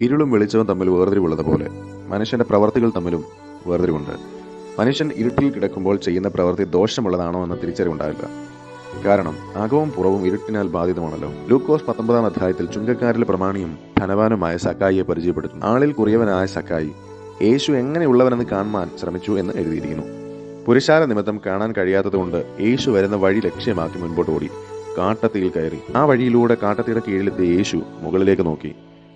ഇരുളും വെളിച്ചവും തമ്മിൽ വേർതിരിവുള്ളതുപോലെ മനുഷ്യന്റെ പ്രവർത്തികൾ തമ്മിലും വേർതിരിവുണ്ട്. മനുഷ്യൻ ഇരുട്ടിൽ കിടക്കുമ്പോൾ ചെയ്യുന്ന പ്രവൃത്തി ദോഷമുള്ളതാണോ എന്ന തിരിച്ചറിവുണ്ടാവില്ല. കാരണം അകവും പുറവും ഇരുട്ടിനാൽ ബാധിതമാണല്ലോ. ലൂക്കോസ് 19 അധ്യായത്തിൽ ചുങ്കക്കാരിൽ പ്രമാണിയും ധനവാനുമായ സക്കായിയെ പരിചയപ്പെടുത്തുന്നു. ആളിൽ കുറിയവനായ സക്കായി യേശു എങ്ങനെയുള്ളവനെന്ന് കാണുവാൻ ശ്രമിച്ചു എന്ന് എഴുതിയിരിക്കുന്നു. പുരുഷാര നിമിത്തം കാണാൻ കഴിയാത്തതുകൊണ്ട് യേശു വരുന്ന വഴി ലക്ഷ്യമാക്കി മുൻപോട്ട് ഓടി കാട്ടത്തിയിൽ കയറി. ആ വഴിയിലൂടെ കാട്ടത്തിയുടെ കീഴിലെത്തിയ യേശു മുകളിലേക്ക് നോക്കി,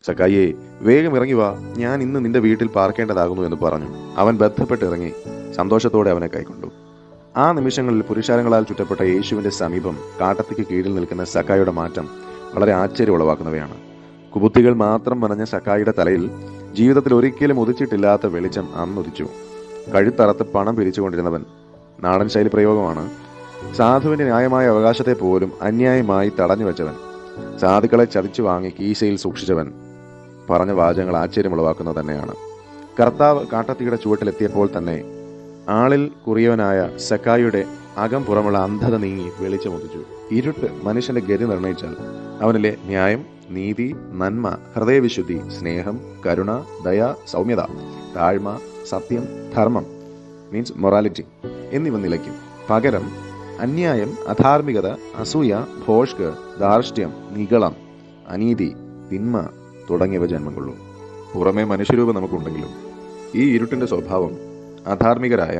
സക്കായിയെ, വേഗം ഇറങ്ങി വാ, ഞാൻ ഇന്ന് നിന്റെ വീട്ടിൽ പാർക്കേണ്ടതാകുന്നു എന്ന് പറഞ്ഞു. അവൻ ബന്ധപ്പെട്ട് ഇറങ്ങി സന്തോഷത്തോടെ അവനെ കൈക്കൊണ്ടു. ആ നിമിഷങ്ങളിൽ പുരുഷാരങ്ങളാൽ ചുറ്റപ്പെട്ട യേശുവിന്റെ സമീപം കാട്ടത്തിക്ക് കീഴിൽ നിൽക്കുന്ന സക്കായിയുടെ മാറ്റം വളരെ ആശ്ചര്യം ഉളവാക്കുന്നവയാണ്. കുബുദ്ധികൾ മാത്രം മനഞ്ഞ സക്കായിയുടെ തലയിൽ ജീവിതത്തിൽ ഒരിക്കലും ഉദിച്ചിട്ടില്ലാത്ത വെളിച്ചം അന്നുദിച്ചു. കഴുത്തറത്ത് പണം പിരിച്ചുകൊണ്ടിരുന്നവൻ, നാടൻ ശൈലി പ്രയോഗമാണ്, സാധുവിന്റെ ന്യായമായ അവകാശത്തെ പോലും അന്യായമായി തടഞ്ഞു വെച്ചവൻ, സാധുക്കളെ ചതിച്ചു വാങ്ങി കീശയിൽ സൂക്ഷിച്ചവൻ പറഞ്ഞ വാചകങ്ങൾ ആശ്ചര്യമുളവാക്കുന്നത് തന്നെയാണ്. കർത്താവ് കാട്ടത്തിയുടെ ചുവട്ടിലെത്തിയപ്പോൾ തന്നെ ആളിൽ കുറിയവനായ സക്കായിയുടെ അകം പുറമുള്ള അന്ധത നീങ്ങി വെളിച്ചമൊതിച്ചു. ഇരുട്ട് മനുഷ്യന്റെ ഗതി നിർണയിച്ചാൽ അവനിലെ ന്യായം, നീതി, നന്മ, ഹൃദയവിശുദ്ധി, സ്നേഹം, കരുണ, ദയ, സൗമ്യത, താഴ്മ, സത്യം, ധർമ്മം മീൻസ് മൊറാലിറ്റി എന്നിവ നിലയ്ക്കും. പകരം അന്യായം, അധാർമികത, അസൂയ, ഭോഷ്ക്, ധാർഷ്ട്യം, നിഗളം, അനീതി, തിന്മ തുടങ്ങിയവ ജന്മം കൊള്ളും. പുറമേ മനുഷ്യരൂപം നമുക്കുണ്ടെങ്കിലും ഈ ഇരുട്ടിന്റെ സ്വഭാവം അധാർമികരായ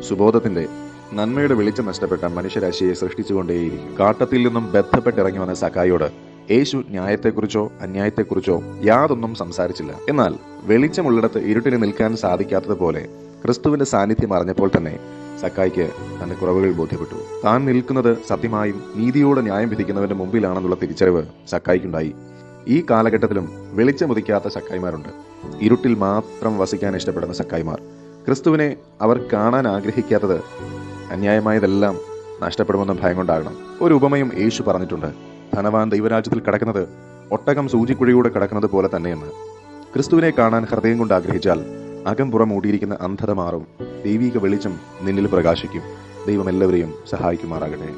സുബോധത്തിന്റെ നന്മയുടെ വെളിച്ചം നഷ്ടപ്പെട്ട മനുഷ്യരാശിയെ സൃഷ്ടിച്ചുകൊണ്ടേയിരിക്കും. കാട്ടത്തിൽ നിന്നും ബന്ധപ്പെട്ടിറങ്ങി വന്ന സക്കായിയോട് യേശു ന്യായത്തെക്കുറിച്ചോ അന്യായത്തെക്കുറിച്ചോ യാതൊന്നും സംസാരിച്ചില്ല. എന്നാൽ വെളിച്ചമുള്ളിടത്ത് ഇരുട്ടിന് നിൽക്കാൻ സാധിക്കാത്തതുപോലെ ക്രിസ്തുവിന്റെ സാന്നിധ്യം അറിഞ്ഞപ്പോൾ തന്നെ സക്കായിക്ക് തന്റെ കുറവുകൾ ബോധ്യപ്പെട്ടു. താൻ നിൽക്കുന്നത് സത്യമായും നീതിയോടെ ന്യായം വിധിക്കുന്നവന്റെ മുമ്പിലാണെന്നുള്ള തിരിച്ചറിവ് സക്കായിക്കുണ്ടായി. ഈ കാലഘട്ടത്തിലും വെളിച്ചമുദിക്കാത്ത സക്കായിമാരുണ്ട്. ഇരുട്ടിൽ മാത്രം വസിക്കാൻ ഇഷ്ടപ്പെടുന്ന സക്കായിമാർ. ക്രിസ്തുവിനെ അവർ കാണാൻ ആഗ്രഹിക്കാത്തത് അന്യായമായതെല്ലാം നഷ്ടപ്പെടുമെന്ന ഭയം കൊണ്ടാകണം. ഒരു ഉപമയും യേശു പറഞ്ഞിട്ടുണ്ട്. ധനവാൻ ദൈവരാജ്യത്തിൽ കടക്കുന്നത് ഒട്ടകം സൂചിക്കുഴിയൂടെ കടക്കുന്നത് പോലെ തന്നെയെന്ന്. ക്രിസ്തുവിനെ കാണാൻ ഹൃദയം കൊണ്ട് ആഗ്രഹിച്ചാൽ അകം പുറം മൂടിയിരിക്കുന്ന അന്ധത മാറും. ദൈവിക വെളിച്ചം നിന്നിൽ പ്രകാശിക്കും. ദൈവം എല്ലാവരെയും സഹായിക്കുമാറാകട്ടെ.